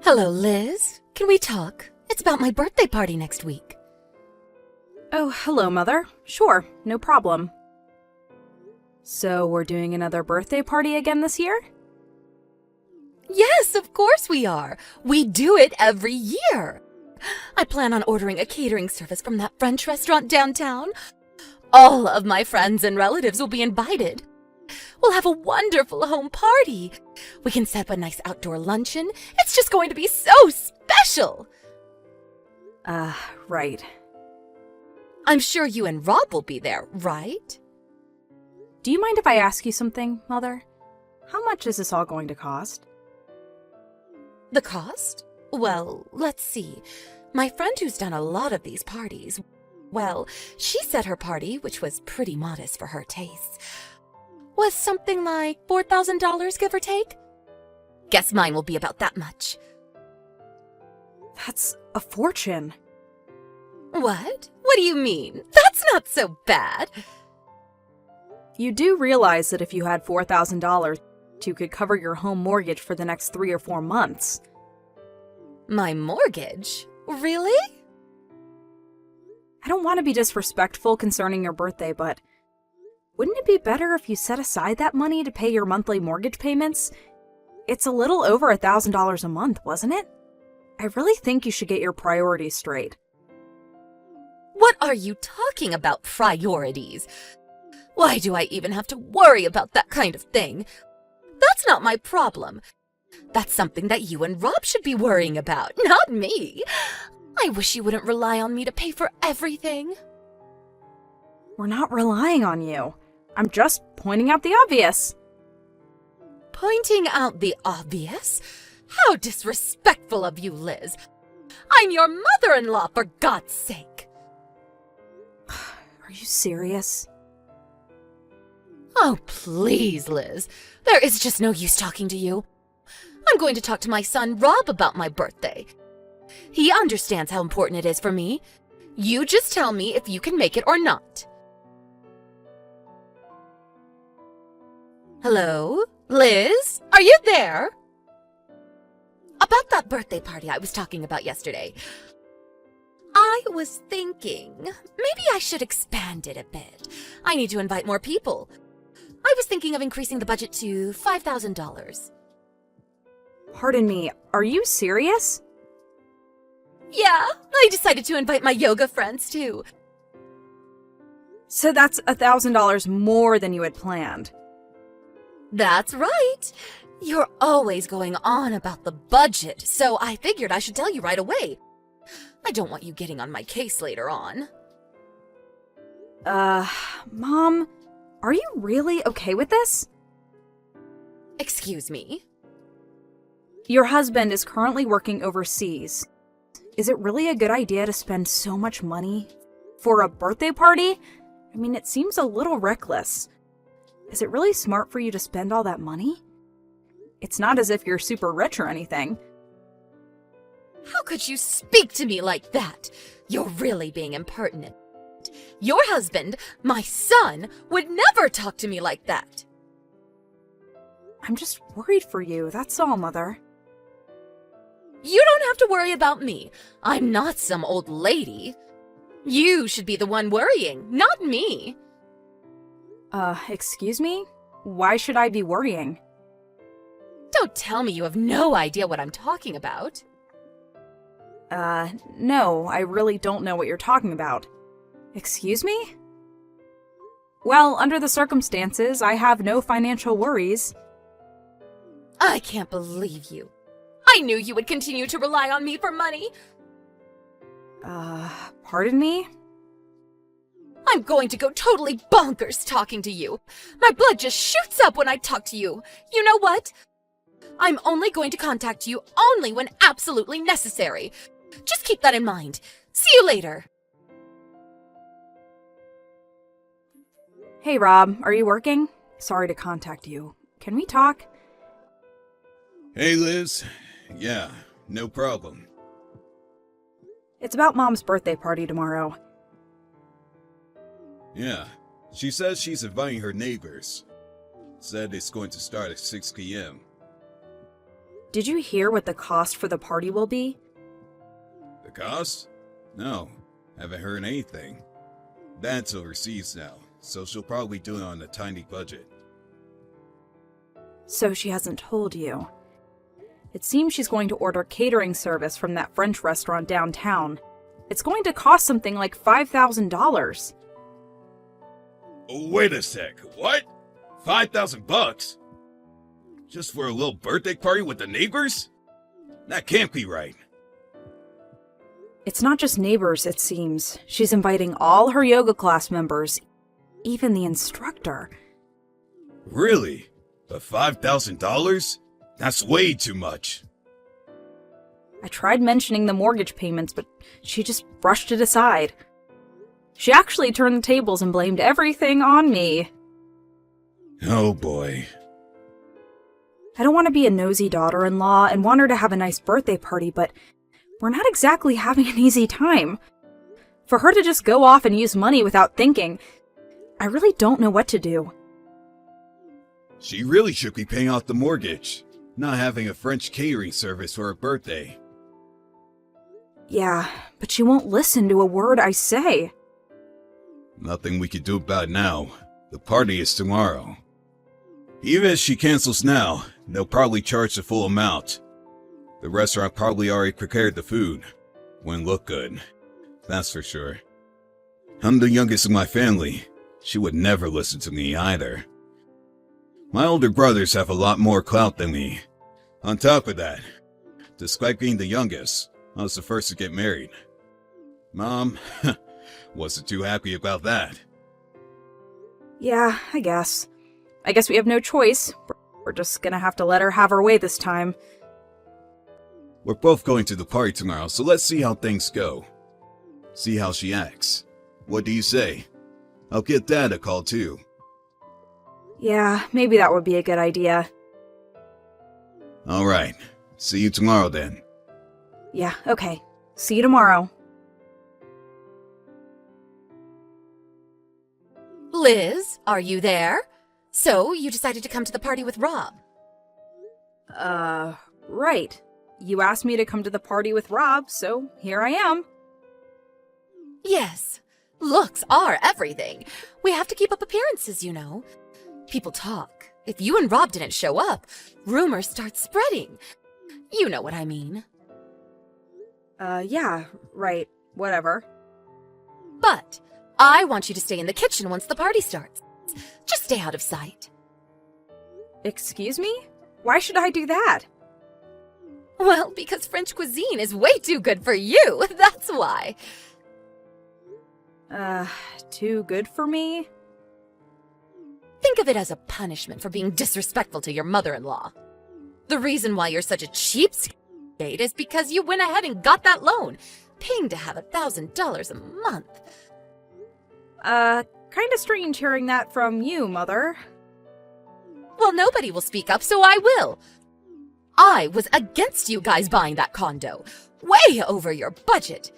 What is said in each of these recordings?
Hello, Liz. Can we talk? It's about my birthday party next week. Oh, hello, Mother. Sure, no problem. So, we're doing another birthday party again this year? Yes, of course we are. We do it every year. I plan on ordering a catering service from that French restaurant downtown. All of my friends and relatives will be invited. We'll have a wonderful home party. We can set up a nice outdoor luncheon. It's just going to be so special. Right. I'm sure you and Rob will be there, right? Do you mind if I ask you something, Mother? How much is this all going to cost? The cost? Well, let's see. My friend who's done a lot of these parties, well, she said her party, which was pretty modest for her tastes, was something like $4,000, give or take. Guess mine will be about that much. That's a fortune. What? What do you mean? That's not so bad. You do realize that if you had $4,000, you could cover your home mortgage for the next 3 or 4 months. My mortgage? Really? I don't want to be disrespectful concerning your birthday, but wouldn't it be better if you set aside that money to pay your monthly mortgage payments? It's a little over $1,000 a month, wasn't it? I really think you should get your priorities straight. What are you talking about, priorities? Why do I even have to worry about that kind of thing? That's not my problem. That's something that you and Rob should be worrying about, not me. I wish you wouldn't rely on me to pay for everything. We're not relying on you. I'm just pointing out the obvious. Pointing out the obvious? How disrespectful of you, Liz. I'm your mother-in-law, for God's sake. Are you serious? Oh, please, Liz. There is just no use talking to you. I'm going to talk to my son, Rob, about my birthday. He understands how important it is for me. You just tell me if you can make it or not. Hello? Liz? Are you there? About that birthday party I was talking about yesterday. I was thinking, maybe I should expand it a bit. I need to invite more people. I was thinking of increasing the budget to $5,000. Pardon me, are you serious? Yeah, I decided to invite my yoga friends too. So that's $1,000 more than you had planned. That's right. You're always going on about the budget, so I figured I should tell you right away. I don't want you getting on my case later on. Mom, are you really okay with this? Excuse me? Your husband is currently working overseas. Is it really a good idea to spend so much money for a birthday party? I mean, it seems a little reckless. Is it really smart for you to spend all that money? It's not as if you're super rich or anything. How could you speak to me like that? You're really being impertinent. Your husband, my son, would never talk to me like that. I'm just worried for you, that's all, Mother. You don't have to worry about me. I'm not some old lady. You should be the one worrying, not me. Excuse me? Why should I be worrying? Don't tell me you have no idea what I'm talking about. No, I really don't know what you're talking about. Excuse me? Well, under the circumstances, I have no financial worries. I can't believe you. I knew you would continue to rely on me for money. Pardon me? I'm going to go totally bonkers talking to you. My blood just shoots up when I talk to you. You know what? I'm only going to contact you only when absolutely necessary. Just keep that in mind. See you later. Hey, Rob, are you working? Sorry to contact you. Can we talk? Hey, Liz. Yeah, no problem. It's about Mom's birthday party tomorrow. Yeah, she says she's inviting her neighbors. Said it's going to start at 6 p.m. Did you hear what the cost for the party will be? The cost? No, haven't heard anything. Dad's overseas now, so she'll probably do it on a tiny budget. So she hasn't told you. It seems she's going to order catering service from that French restaurant downtown. It's going to cost something like $5,000. Wait a sec, what? $5,000? Just for a little birthday party with the neighbors? That can't be right. It's not just neighbors, it seems. She's inviting all her yoga class members, even the instructor. Really? But $5,000? That's way too much. I tried mentioning the mortgage payments, but she just brushed it aside. She actually turned the tables and blamed everything on me. Oh boy. I don't want to be a nosy daughter-in-law and want her to have a nice birthday party, but we're not exactly having an easy time. For her to just go off and use money without thinking, I really don't know what to do. She really should be paying off the mortgage, not having a French catering service for her birthday. Yeah, but she won't listen to a word I say. Nothing we can do about it now. The party is tomorrow. Even if she cancels now, they'll probably charge the full amount. The restaurant probably already prepared the food. Wouldn't look good, that's for sure. I'm the youngest of my family. She would never listen to me either. My older brothers have a lot more clout than me. On top of that, despite being the youngest, I was the first to get married. Mom wasn't too happy about that. Yeah, I guess. I guess we have no choice. We're just gonna have to let her have her way this time. We're both going to the party tomorrow, so let's see how things go. See how she acts. What do you say? I'll get Dad a call too. Yeah, maybe that would be a good idea. Alright, see you tomorrow then. Yeah, okay. See you tomorrow. Liz, are you there? So, you decided to come to the party with Rob. Right. You asked me to come to the party with Rob, so here I am. Yes. Looks are everything. We have to keep up appearances, you know. People talk. If you and Rob didn't show up, rumors start spreading. You know what I mean. Yeah, right. Whatever. But I want you to stay in the kitchen once the party starts. Just stay out of sight. Excuse me? Why should I do that? Well, because French cuisine is way too good for you. That's why. Too good for me? Think of it as a punishment for being disrespectful to your mother-in-law. The reason why you're such a cheapskate is because you went ahead and got that loan, paying to have $1,000 a month. Kinda strange hearing that from you, Mother. Well, nobody will speak up, so I will. I was against you guys buying that condo. Way over your budget.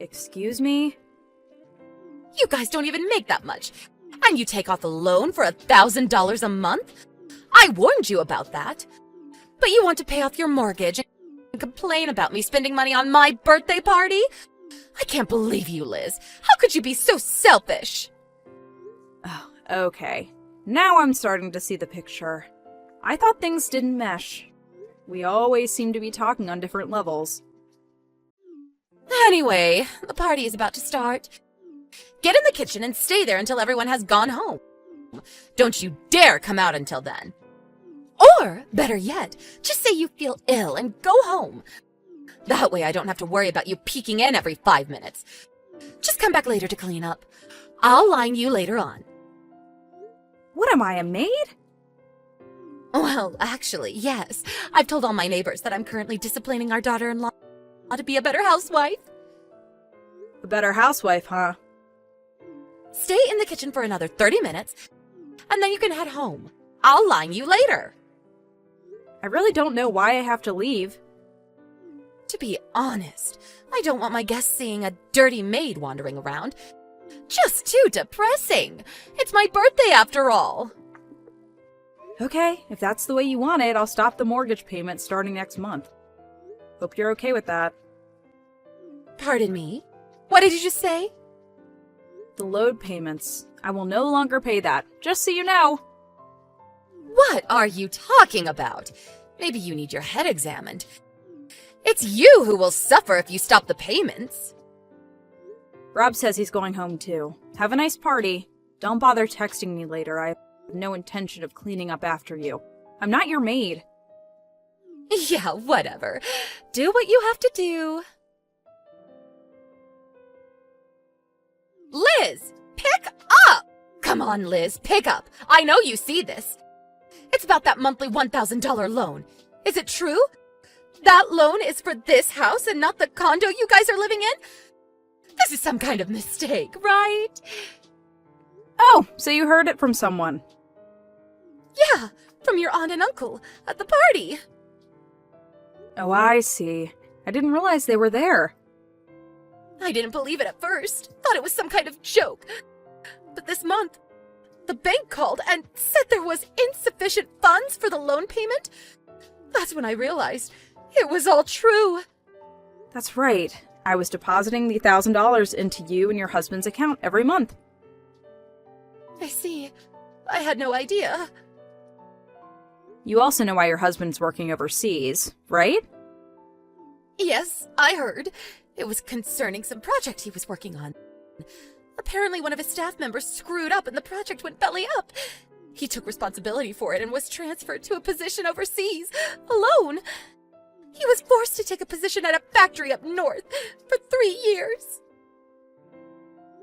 Excuse me? You guys don't even make that much. And you take off a loan for $1,000 a month? I warned you about that. But you want to pay off your mortgage and complain about me spending money on my birthday party? I can't believe you, Liz. How could you be so selfish? Oh, okay. Now I'm starting to see the picture. I thought things didn't mesh. We always seem to be talking on different levels. Anyway, the party is about to start. Get in the kitchen and stay there until everyone has gone home. Don't you dare come out until then. Or, better yet, just say you feel ill and go home. That way I don't have to worry about you peeking in every 5 minutes. Just come back later to clean up. I'll line you later on. What am I, a maid? Well, actually, yes. I've told all my neighbors that I'm currently disciplining our daughter-in-law to be a better housewife. A better housewife, huh? Stay in the kitchen for another 30 minutes, and then you can head home. I'll line you later. I really don't know why I have to leave. To be honest, I don't want my guests seeing a dirty maid wandering around. Just too depressing. It's my birthday after all. Okay, if that's the way you want it, I'll stop the mortgage payment starting next month. Hope you're okay with that. Pardon me? What did you just say? The load payments. I will no longer pay that, just so you know. What are you talking about? Maybe you need your head examined. It's you who will suffer if you stop the payments. Rob says he's going home too. Have a nice party. Don't bother texting me later. I have no intention of cleaning up after you. I'm not your maid. Yeah, whatever. Do what you have to do. Liz, pick up! Come on, Liz, pick up. I know you see this. It's about that monthly $1,000 loan. Is it true? That loan is for this house and not the condo you guys are living in? This is some kind of mistake, right? Oh, so you heard it from someone. Yeah, from your aunt and uncle at the party. Oh, I see. I didn't realize they were there. I didn't believe it at first. Thought it was some kind of joke. But this month, the bank called and said there was insufficient funds for the loan payment. That's when I realized it was all true. That's right. I was depositing the $1,000 into you and your husband's account every month. I see. I had no idea. You also know why your husband's working overseas, right? Yes, I heard. It was concerning some project he was working on. Apparently one of his staff members screwed up and the project went belly up. He took responsibility for it and was transferred to a position overseas, alone. He was forced to take a position at a factory up north for 3 years.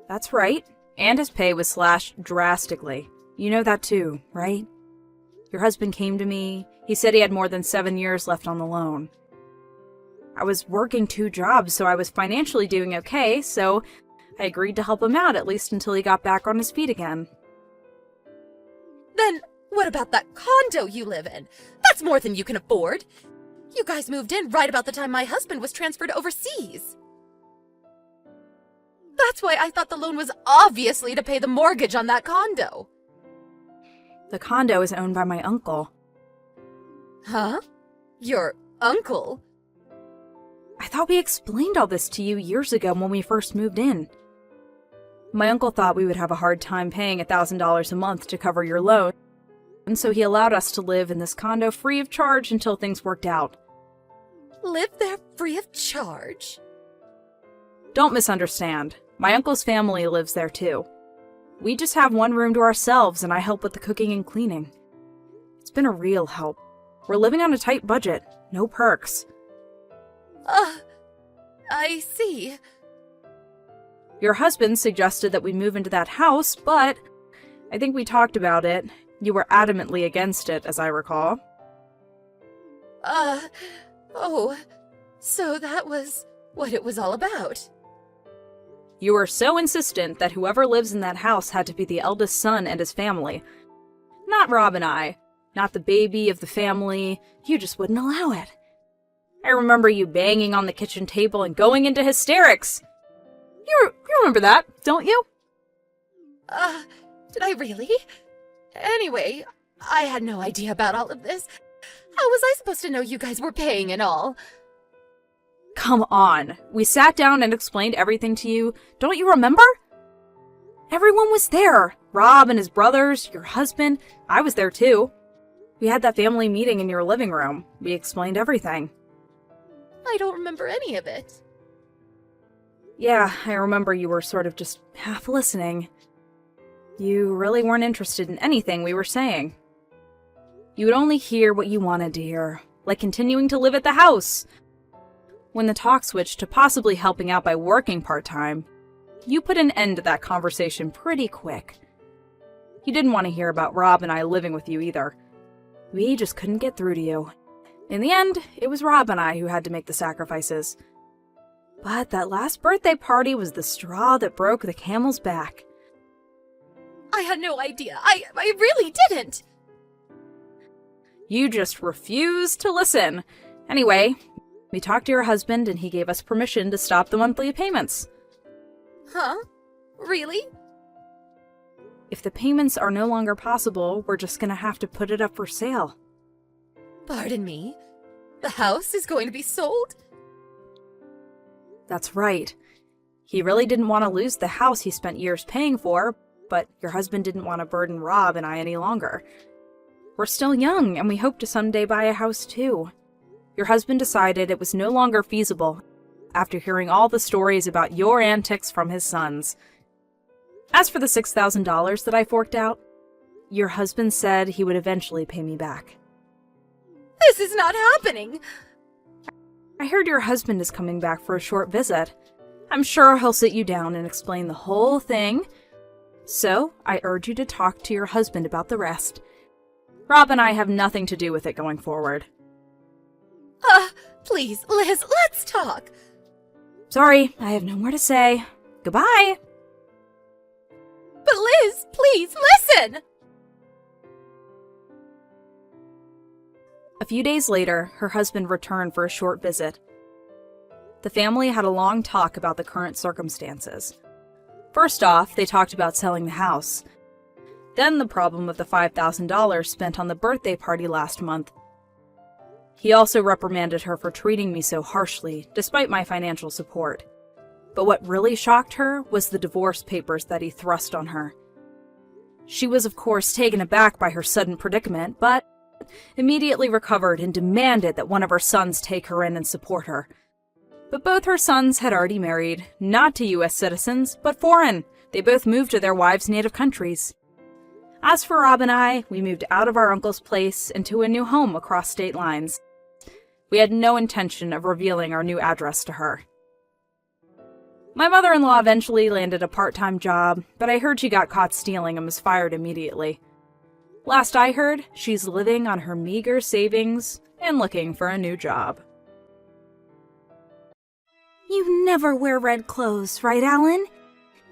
That's right. And his pay was slashed drastically. You know that too, right? Your husband came to me. He said he had more than 7 years left on the loan. I was working 2 jobs, so I was financially doing okay, so I agreed to help him out at least until he got back on his feet again. Then what about that condo you live in? That's more than you can afford. You guys moved in right about the time my husband was transferred overseas. That's why I thought the loan was obviously to pay the mortgage on that condo. The condo is owned by my uncle. Huh? Your uncle? I thought we explained all this to you years ago when we first moved in. My uncle thought we would have a hard time paying $1,000 a month to cover your loan, and so he allowed us to live in this condo free of charge until things worked out. Live there free of charge? Don't misunderstand. My uncle's family lives there too. We just have one room to ourselves, and I help with the cooking and cleaning. It's been a real help. We're living on a tight budget, no perks. I see. Your husband suggested that we move into that house, but I think we talked about it. You were adamantly against it, as I recall. Oh, so that was what it was all about. You were so insistent that whoever lives in that house had to be the eldest son and his family. Not Rob and I. Not the baby of the family. You just wouldn't allow it. I remember you banging on the kitchen table and going into hysterics. You remember that, don't you? Did I really? Anyway, I had no idea about all of this. How was I supposed to know you guys were paying and all? Come on. We sat down and explained everything to you. Don't you remember? Everyone was there. Rob and his brothers, your husband. I was there too. We had that family meeting in your living room. We explained everything. I don't remember any of it. Yeah, I remember you were sort of just half listening. You really weren't interested in anything we were saying. You would only hear what you wanted to hear, like continuing to live at the house. When the talk switched to possibly helping out by working part-time, you put an end to that conversation pretty quick. You didn't want to hear about Rob and I living with you either. We just couldn't get through to you. In the end, it was Rob and I who had to make the sacrifices. But that last birthday party was the straw that broke the camel's back. I had no idea. I really didn't. You just refused to listen. Anyway, we talked to your husband and he gave us permission to stop the monthly payments. Huh? Really? If the payments are no longer possible, we're just gonna have to put it up for sale. Pardon me? The house is going to be sold? That's right. He really didn't want to lose the house he spent years paying for, but your husband didn't want to burden Rob and I any longer. We're still young, and we hope to someday buy a house too. Your husband decided it was no longer feasible after hearing all the stories about your antics from his sons. As for the $6,000 that I forked out, your husband said he would eventually pay me back. This is not happening! I heard your husband is coming back for a short visit. I'm sure he'll sit you down and explain the whole thing. So, I urge you to talk to your husband about the rest. Rob and I have nothing to do with it going forward. Please, Liz, let's talk! Sorry, I have no more to say. Goodbye! But Liz, please, listen! A few days later, her husband returned for a short visit. The family had a long talk about the current circumstances. First off, they talked about selling the house. Then the problem of the $5,000 spent on the birthday party last month. He also reprimanded her for treating me so harshly, despite my financial support. But what really shocked her was the divorce papers that he thrust on her. She was, of course, taken aback by her sudden predicament, but immediately recovered and demanded that one of her sons take her in and support her. But both her sons had already married, not to U.S. citizens, but foreign. They both moved to their wives' native countries. As for Rob and I, we moved out of our uncle's place into a new home across state lines. We had no intention of revealing our new address to her. My mother-in-law eventually landed a part-time job, but I heard she got caught stealing and was fired immediately. Last I heard, she's living on her meager savings and looking for a new job. You never wear red clothes, right, Alan?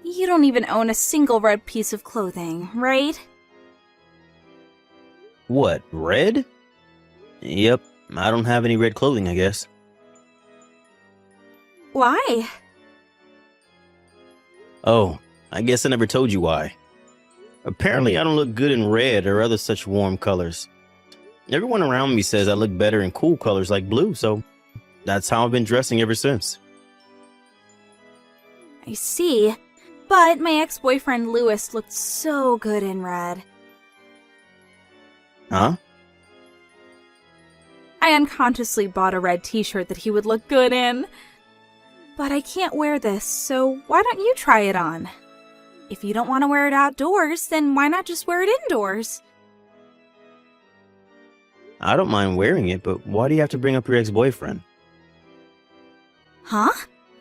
You don't even own a single red piece of clothing, right? What, red? Yep, I don't have any red clothing, I guess. Why? Oh, I guess I never told you why. Apparently, I don't look good in red or other such warm colors. Everyone around me says I look better in cool colors like blue, so that's how I've been dressing ever since. I see. But my ex-boyfriend Lewis looked so good in red. Huh? I unconsciously bought a red t-shirt that he would look good in. But I can't wear this, so why don't you try it on? If you don't want to wear it outdoors, then why not just wear it indoors? I don't mind wearing it, but why do you have to bring up your ex-boyfriend? Huh?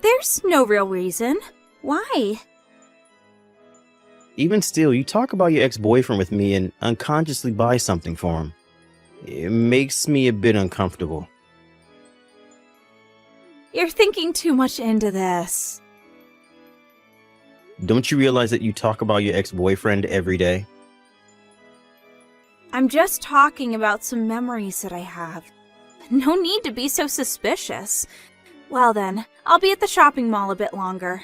There's no real reason. Why? Even still, you talk about your ex-boyfriend with me and unconsciously buy something for him. It makes me a bit uncomfortable. You're thinking too much into this. Don't you realize that you talk about your ex-boyfriend every day? I'm just talking about some memories that I have. No need to be so suspicious. Well then, I'll be at the shopping mall a bit longer.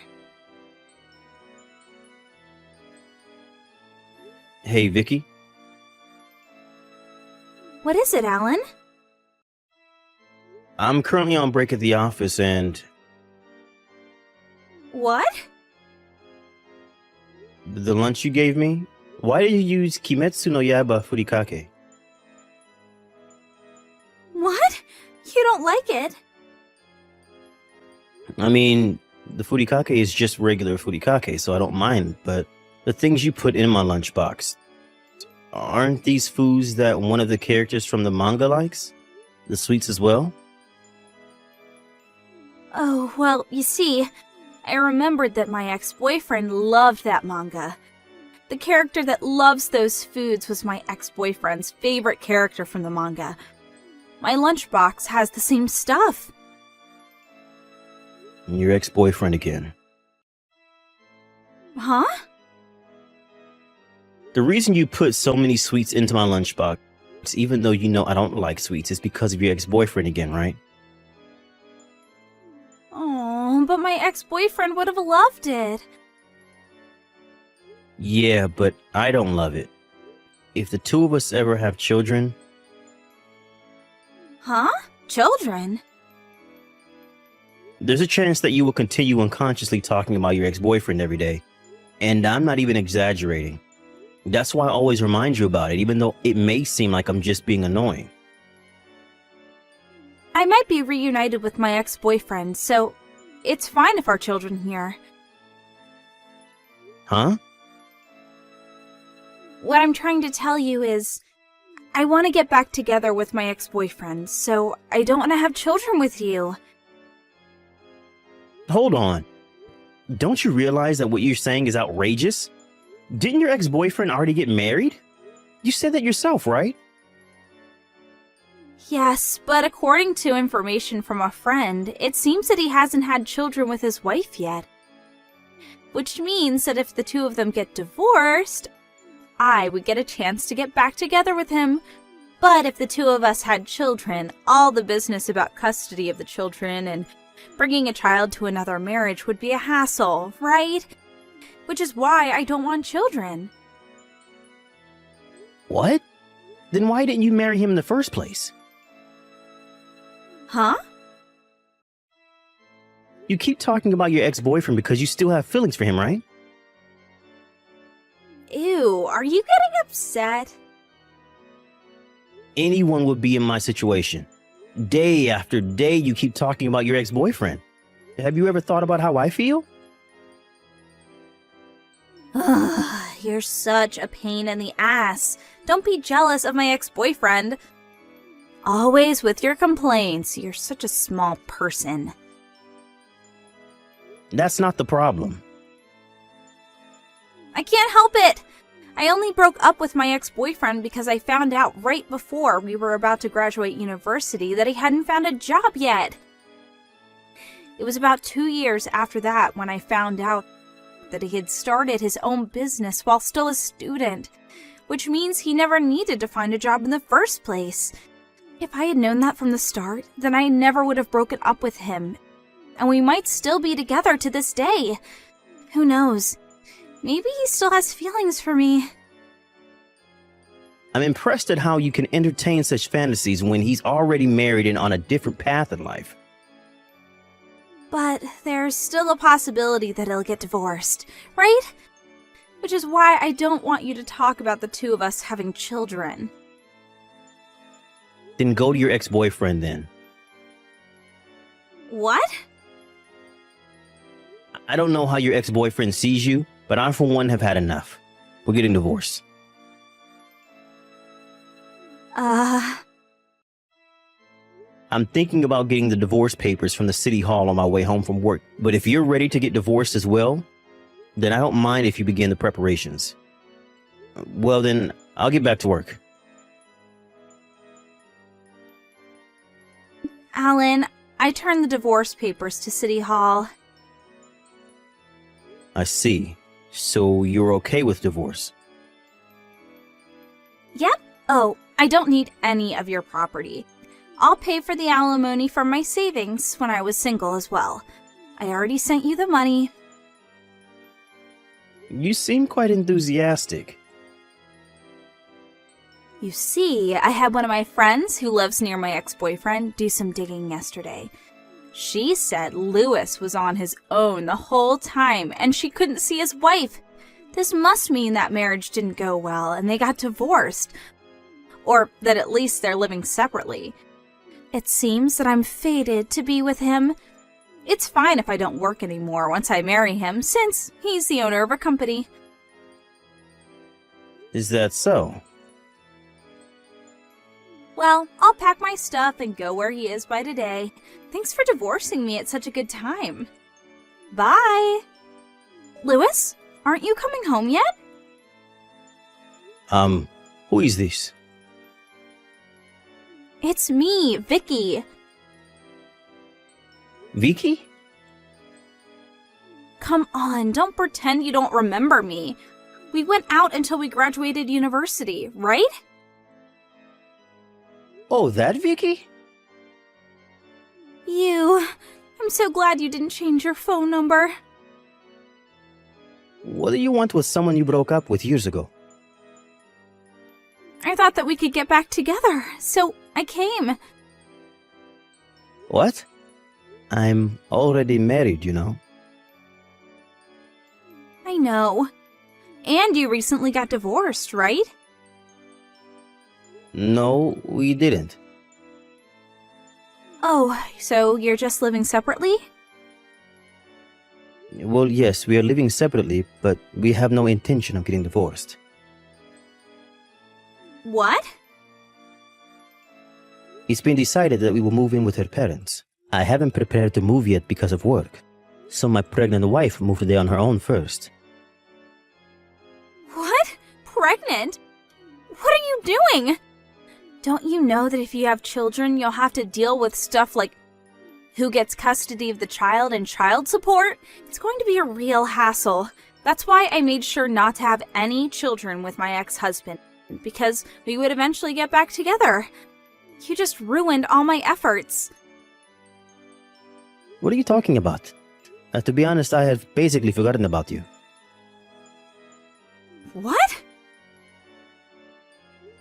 Hey, Vicky. What is it, Alan? I'm currently on break at the office and What? the lunch you gave me, why did you use Kimetsu no Yaiba Furikake? What? You don't like it? I mean, the Furikake is just regular Furikake, so I don't mind, but the things you put in my lunchbox, aren't these foods that one of the characters from the manga likes? The sweets as well? Oh, well, you see, I remembered that my ex-boyfriend loved that manga. The character that loves those foods was my ex-boyfriend's favorite character from the manga. My lunchbox has the same stuff. Your ex-boyfriend again. Huh? The reason you put so many sweets into my lunchbox, even though you know I don't like sweets, is because of your ex-boyfriend again, right? Oh, but my ex-boyfriend would have loved it. Yeah, but I don't love it. If the two of us ever have children, Huh? Children? there's a chance that you will continue unconsciously talking about your ex-boyfriend every day. And I'm not even exaggerating. That's why I always remind you about it, even though it may seem like I'm just being annoying. I might be reunited with my ex-boyfriend, so it's fine if our children hear. Huh? What I'm trying to tell you is, I want to get back together with my ex-boyfriend, so I don't want to have children with you. Hold on. Don't you realize that what you're saying is outrageous? Didn't your ex-boyfriend already get married? You said that yourself, right? Yes, but according to information from a friend, it seems that he hasn't had children with his wife yet. Which means that if the two of them get divorced, I would get a chance to get back together with him. But if the two of us had children, all the business about custody of the children and bringing a child to another marriage would be a hassle, right? Which is why I don't want children. What? Then why didn't you marry him in the first place? Huh? You keep talking about your ex-boyfriend because you still have feelings for him, right? Ew, are you getting upset? Anyone would be in my situation. Day after day, you keep talking about your ex-boyfriend. Have you ever thought about how I feel? Ugh, you're such a pain in the ass. Don't be jealous of my ex-boyfriend. Always with your complaints. You're such a small person. That's not the problem. I can't help it. I only broke up with my ex-boyfriend because I found out right before we were about to graduate university that he hadn't found a job yet. It was about 2 years after that when I found out that he had started his own business while still a student, which means he never needed to find a job in the first place. If I had known that from the start, then I never would have broken up with him, and we might still be together to this day. Who knows? Maybe he still has feelings for me. I'm impressed at how you can entertain such fantasies when he's already married and on a different path in life. But there's still a possibility that he'll get divorced, right? Which is why I don't want you to talk about the two of us having children. Then go to your ex-boyfriend then. What? I don't know how your ex-boyfriend sees you, but I for one have had enough. We're getting divorced. I'm thinking about getting the divorce papers from the city hall on my way home from work, but if you're ready to get divorced as well, then I don't mind if you begin the preparations. Well then, I'll get back to work. Alan, I turned the divorce papers to City Hall. I see. So you're okay with divorce? Yep. Oh, I don't need any of your property. I'll pay for the alimony from my savings when I was single as well. I already sent you the money. You seem quite enthusiastic. You see, I had one of my friends who lives near my ex-boyfriend do some digging yesterday. She said Lewis was on his own the whole time and she couldn't see his wife. This must mean that marriage didn't go well and they got divorced. Or that at least they're living separately. It seems that I'm fated to be with him. It's fine if I don't work anymore once I marry him, since he's the owner of a company. Is that so? Well, I'll pack my stuff and go where he is by today. Thanks for divorcing me at such a good time. Bye! Lewis, aren't you coming home yet? Who is this? It's me, Vicky. Vicky? Come on, don't pretend you don't remember me. We went out until we graduated university, right? Oh, that Vicky? I'm so glad you didn't change your phone number. What What do you want with someone you broke up with years ago? I thought that we could get back together, so I came. What? I'm already married, you know. I know. And you recently got divorced, right? No, we didn't. Oh, so you're just living separately? Well, yes, we are living separately, but we have no intention of getting divorced. What? It's been decided that we will move in with her parents. I haven't prepared to move yet because of work, so my pregnant wife moved there on her own first. What? Pregnant? What are you doing? Don't you know that if you have children, you'll have to deal with stuff like who gets custody of the child and child support? It's going to be a real hassle. That's why I made sure not to have any children with my ex-husband, because we would eventually get back together. You just ruined all my efforts. What are you talking about? To be honest, I have basically forgotten about you. What?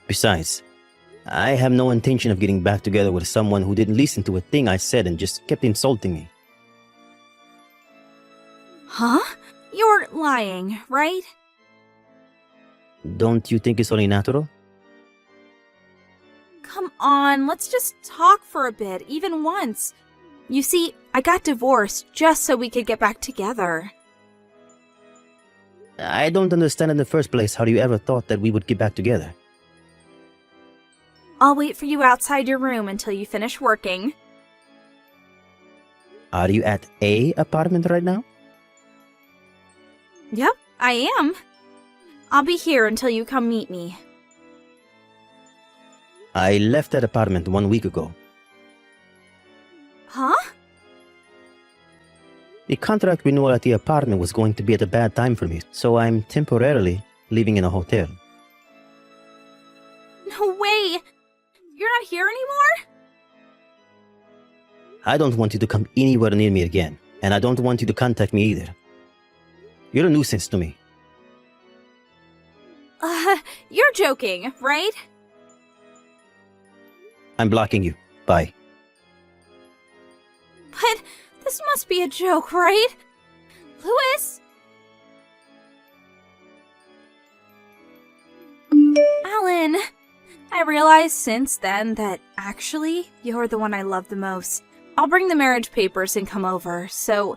Besides, I have no intention of getting back together with someone who didn't listen to a thing I said and just kept insulting me. Huh? You're lying, right? Don't you think it's only natural? Come on, let's just talk for a bit, even once. You see, I got divorced just so we could get back together. I don't understand in the first place how you ever thought that we would get back together. I'll wait for you outside your room until you finish working. Are you at a apartment right now? Yep, I am. I'll be here until you come meet me. I left that apartment 1 week ago. Huh? The contract renewal at the apartment was going to be at a bad time for me, so I'm temporarily living in a hotel. No way! You're not here anymore? I don't want you to come anywhere near me again, and I don't want you to contact me either. You're a nuisance to me. You're joking, right? I'm blocking you. Bye. But this must be a joke, right? Louis? Alan, I realized since then that actually you're the one I love the most. I'll bring the marriage papers and come over, so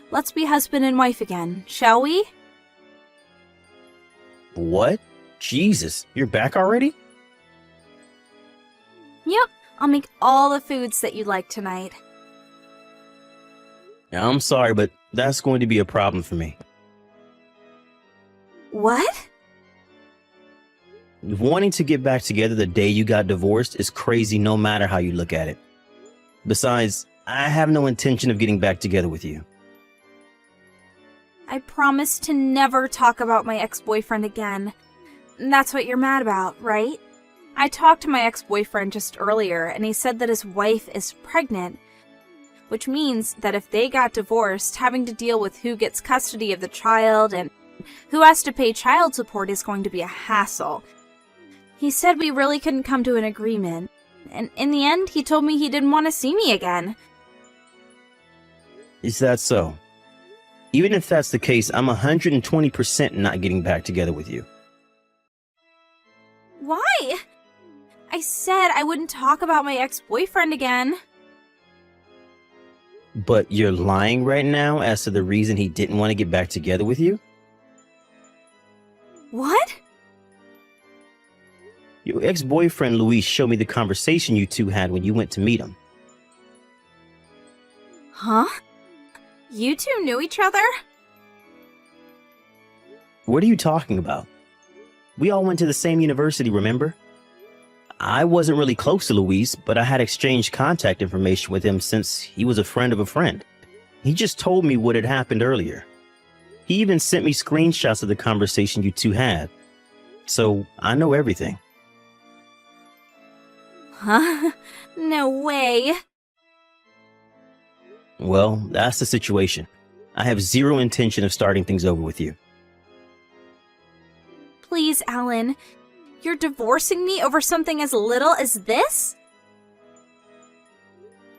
let's be husband and wife again, shall we? What? Jesus, you're back already? Yep, I'll make all the foods that you like tonight. I'm sorry, but that's going to be a problem for me. What? Wanting to get back together the day you got divorced is crazy no matter how you look at it. Besides, I have no intention of getting back together with you. I promise to never talk about my ex-boyfriend again. That's what you're mad about, right? I talked to my ex-boyfriend just earlier, and he said that his wife is pregnant, which means that if they got divorced, having to deal with who gets custody of the child and who has to pay child support is going to be a hassle. He said we really couldn't come to an agreement, and in the end, he told me he didn't want to see me again. Is that so? Even if that's the case, I'm 120% not getting back together with you. Why? I said I wouldn't talk about my ex-boyfriend again. But you're lying right now as to the reason he didn't want to get back together with you? What? Your ex-boyfriend Luis showed me the conversation you two had when you went to meet him. Huh? You two knew each other? What are you talking about? We all went to the same university, remember? I wasn't really close to Luis, but I had exchanged contact information with him since he was a friend of a friend. He just told me what had happened earlier. He even sent me screenshots of the conversation you two had. So I know everything. Huh? No way. Well, that's the situation. I have zero intention of starting things over with you. Please, Alan. You're divorcing me over something as little as this?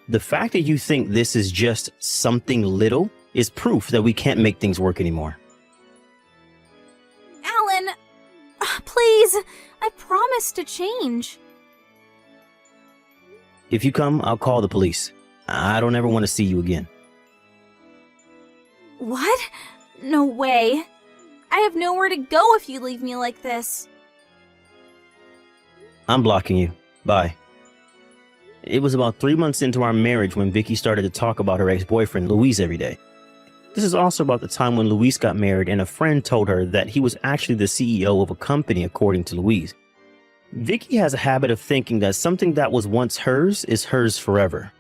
The fact that you think this is just something little is proof that we can't make things work anymore. Alan, please. I promise to change. If you come, I'll call the police. I don't ever want to see you again. What? No way. I have nowhere to go if you leave me like this. I'm blocking you. Bye. It was about 3 months into our marriage when Vicky started to talk about her ex-boyfriend, Luis, every day. This is also about the time when Luis got married and a friend told her that he was actually the CEO of a company, according to Luis. Vicky has a habit of thinking that something that was once hers is hers forever,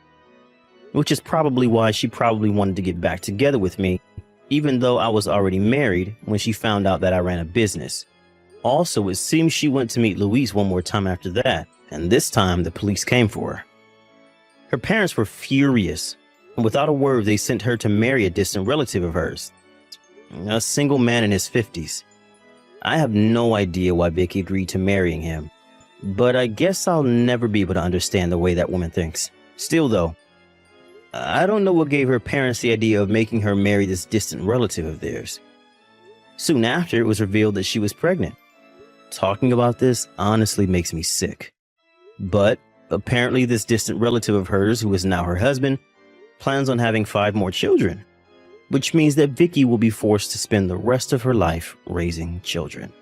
which is probably why she probably wanted to get back together with me, even though I was already married when she found out that I ran a business. Also, it seems she went to meet Luis one more time after that, and this time the police came for her. Her parents were furious, and without a word they sent her to marry a distant relative of hers, a single man in his 50s. I have no idea why Vicky agreed to marrying him, but I guess I'll never be able to understand the way that woman thinks. Still though, I don't know what gave her parents the idea of making her marry this distant relative of theirs. Soon after, it was revealed that she was pregnant. Talking about this honestly makes me sick. But apparently this distant relative of hers, who is now her husband, plans on having 5 more children, which means that Vicky will be forced to spend the rest of her life raising children.